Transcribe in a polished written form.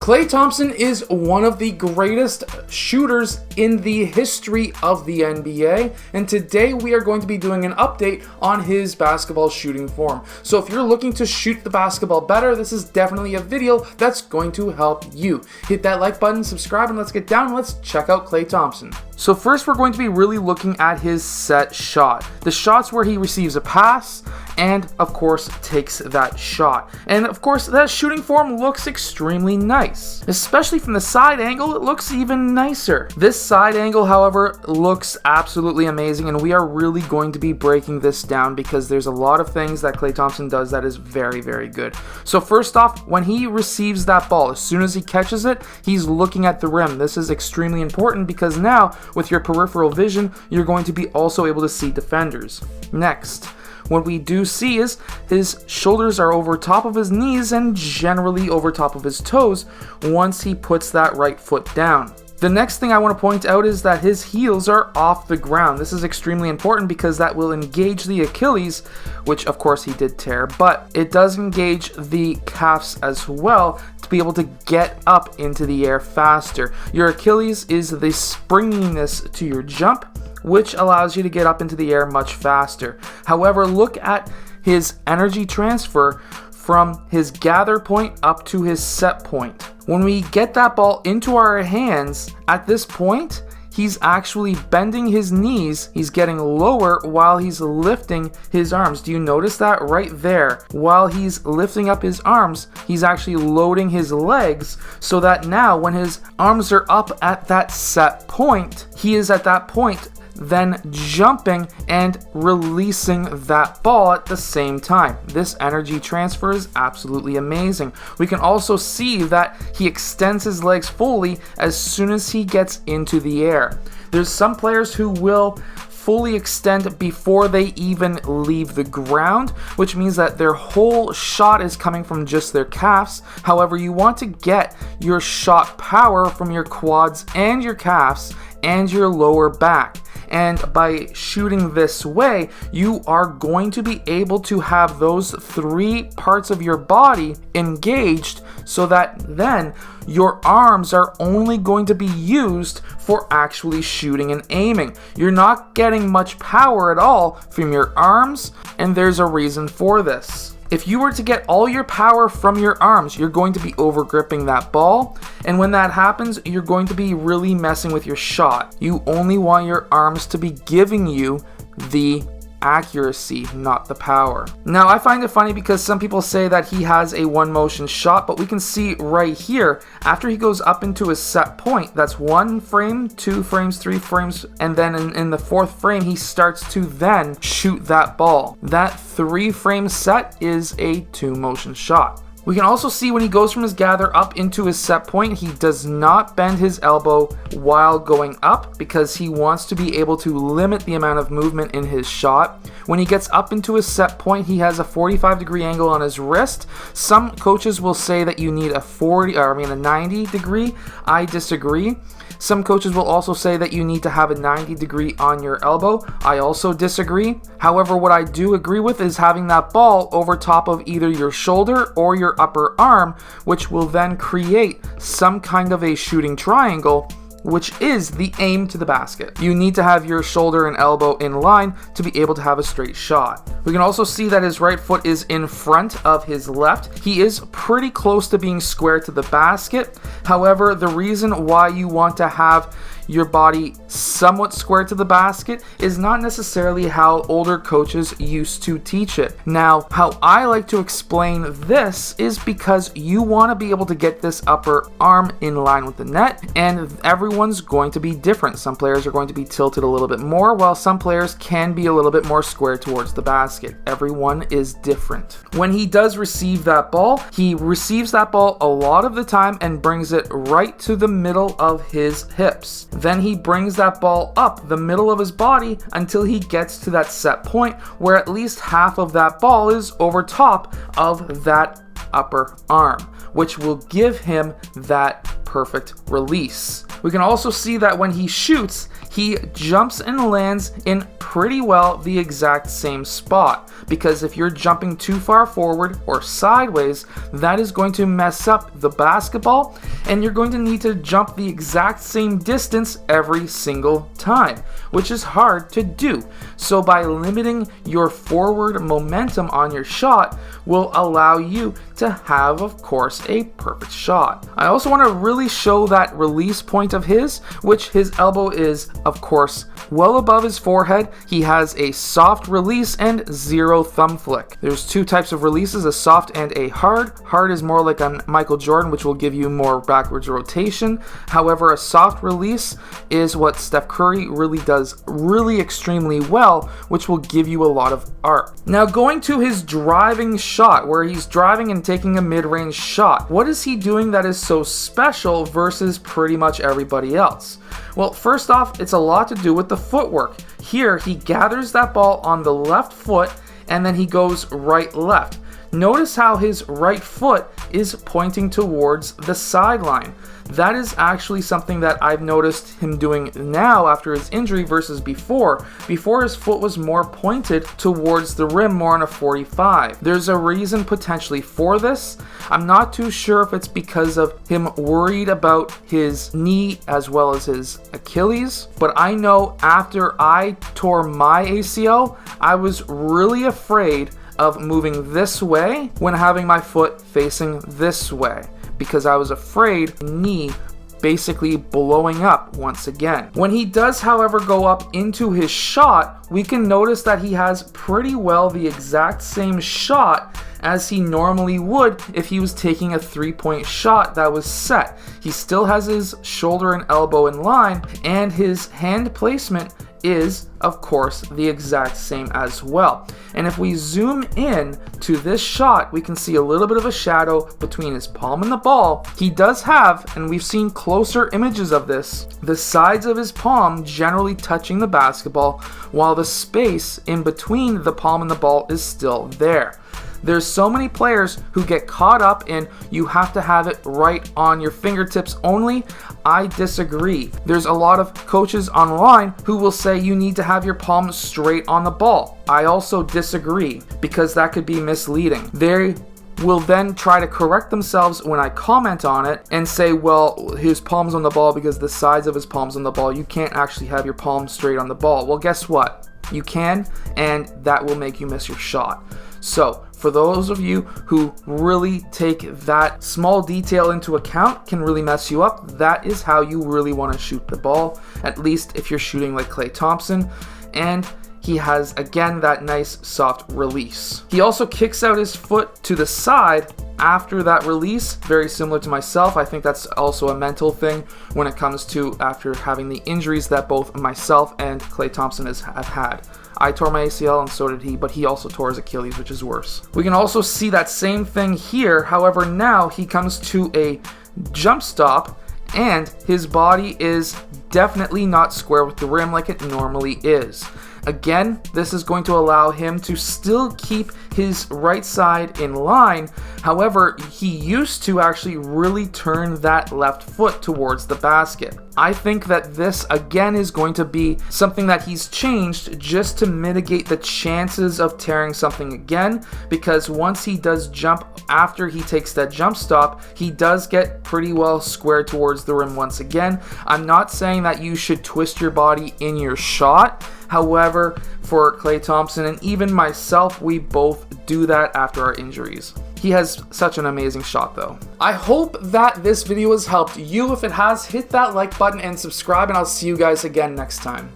Klay Thompson is one of the greatest shooters in the history of the NBA, and today we are going to be doing an update on his basketball shooting form. So if you're looking to shoot the basketball better, this is definitely a video that's going to help you. Hit that like button, subscribe, and let's get down and let's check out Klay Thompson. So first we're going to be really looking at his set shot. The shots where he receives a pass and of course takes that shot. And of course that shooting form looks extremely nice. Especially from the side angle, it looks even nicer. This side angle, however, looks absolutely amazing, and we are really going to be breaking this down because there's a lot of things that Klay Thompson does that is very, very good. So first off, when he receives that ball, as soon as he catches it, he's looking at the rim. This is extremely important because now with your peripheral vision, you're going to be also able to see defenders. Next, what we do see is his shoulders are over top of his knees and generally over top of his toes once he puts that right foot down. The next thing I want to point out is that his heels are off the ground. This is extremely important because that will engage the Achilles, which of course he did tear, but it does engage the calves as well to be able to get up into the air faster. Your Achilles is the springiness to your jump, which allows you to get up into the air much faster. However, look at his energy transfer from his gather point up to his set point. When we get that ball into our hands, at this point, he's actually bending his knees. He's getting lower while he's lifting his arms. Do you notice that right there? While he's lifting up his arms, he's actually loading his legs so that now when his arms are up at that set point, he is at that point then jumping and releasing that ball at the same time. This energy transfer is absolutely amazing. We can also see that he extends his legs fully as soon as he gets into the air. There's some players who will fully extend before they even leave the ground, which means that their whole shot is coming from just their calves. However, you want to get your shot power from your quads and your calves and your lower back. And by shooting this way, you are going to be able to have those three parts of your body engaged so that then your arms are only going to be used for actually shooting and aiming. You're not getting much power at all from your arms, and there's a reason for this. If you were to get all your power from your arms, you're going to be over gripping that ball, and when that happens, you're going to be really messing with your shot. You only want your arms to be giving you the accuracy, not the power. Now, I find it funny because some people say that he has a one motion shot, but we can see right here, after he goes up into his set point, that's 1 frame, 2 frames, 3 frames, and then in the 4th frame, he starts to then shoot that ball. That 3 frame set is a 2 motion shot. We can also see when he goes from his gather up into his set point, he does not bend his elbow while going up because he wants to be able to limit the amount of movement in his shot. When he gets up into his set point, he has a 45-degree angle on his wrist. Some coaches will say that you need a 90 degree. I disagree. Some coaches will also say that you need to have a 90 degree on your elbow. I also disagree. However, what I do agree with is having that ball over top of either your shoulder or your upper arm, which will then create some kind of a shooting triangle, which is the aim to the basket. You need to have your shoulder and elbow in line to be able to have a straight shot. We can also see that his right foot is in front of his left. He is pretty close to being square to the basket. However, the reason why you want to have your body somewhat square to the basket is not necessarily how older coaches used to teach it. Now, how I like to explain this is because you want to be able to get this upper arm in line with the net, and everyone's going to be different. Some players are going to be tilted a little bit more, while some players can be a little bit more square towards the basket. Everyone is different. When he does receive that ball, he receives that ball a lot of the time and brings it right to the middle of his hips. Then he brings that ball up the middle of his body until he gets to that set point where at least half of that ball is over top of that upper arm, which will give him that perfect release. We can also see that when he shoots, he jumps and lands in pretty well the exact same spot, because if you're jumping too far forward or sideways, that is going to mess up the basketball, and you're going to need to jump the exact same distance every single time, which is hard to do. So by limiting your forward momentum on your shot will allow you to have, of course, a perfect shot. I also want to really show that release point of his, which his elbow is, of course, well above his forehead. He has a soft release and zero thumb flick. There's two types of releases, a soft and a hard. Hard is more like on Michael Jordan, which will give you more backwards rotation. However, a soft release is what Steph Curry really does really extremely well, which will give you a lot of arc. Now going to his driving shot, where he's driving and taking a mid-range shot. What is he doing that is so special versus pretty much everybody else? Well, first off, it's a lot to do with the footwork. Here, he gathers that ball on the left foot and then he goes right-left. Notice how his right foot is pointing towards the sideline. That is actually something that I've noticed him doing now after his injury versus before. Before, his foot was more pointed towards the rim, more on a 45. There's a reason potentially for this. I'm not too sure if it's because of him worried about his knee as well as his Achilles, but I know after I tore my ACL, I was really afraid of moving this way when having my foot facing this way, because I was afraid knee basically blowing up once again. When he does, however, go up into his shot, we can notice that he has pretty well the exact same shot as he normally would if he was taking a three-point shot that was set. He still has his shoulder and elbow in line, and his hand placement is, of course, the exact same as well. And if we zoom in to this shot, we can see a little bit of a shadow between his palm and the ball. He does have, and we've seen closer images of this, the sides of his palm generally touching the basketball, while the space in between the palm and the ball is still there. There's so many players who get caught up in you have to have it right on your fingertips only. I disagree. There's a lot of coaches online who will say you need to have your palm straight on the ball. I also disagree, because that could be misleading. They will then try to correct themselves when I comment on it and say, well, his palm's on the ball because the sides of his palm's on the ball. You can't actually have your palm straight on the ball. Well, guess what? You can, and that will make you miss your shot. So for those of you who really take that small detail into account, can really mess you up, that is how you really want to shoot the ball, at least if you're shooting like Klay Thompson. And he has, again, that nice soft release. He also kicks out his foot to the side after that release, very similar to myself. I think that's also a mental thing when it comes to after having the injuries that both myself and Klay Thompson have had. I tore my ACL and so did he, but he also tore his Achilles, which is worse. We can also see that same thing here. However, now he comes to a jump stop and his body is definitely not square with the rim like it normally is. Again, this is going to allow him to still keep his right side in line. However, he used to actually really turn that left foot towards the basket. I think that this, again, is going to be something that he's changed just to mitigate the chances of tearing something again, because once he does jump after he takes that jump stop, he does get pretty well squared towards the rim once again. I'm not saying that you should twist your body in your shot. However, for Klay Thompson and even myself, we both do that after our injuries. He has such an amazing shot though. I hope that this video has helped you. If it has, hit that like button and subscribe, and I'll see you guys again next time.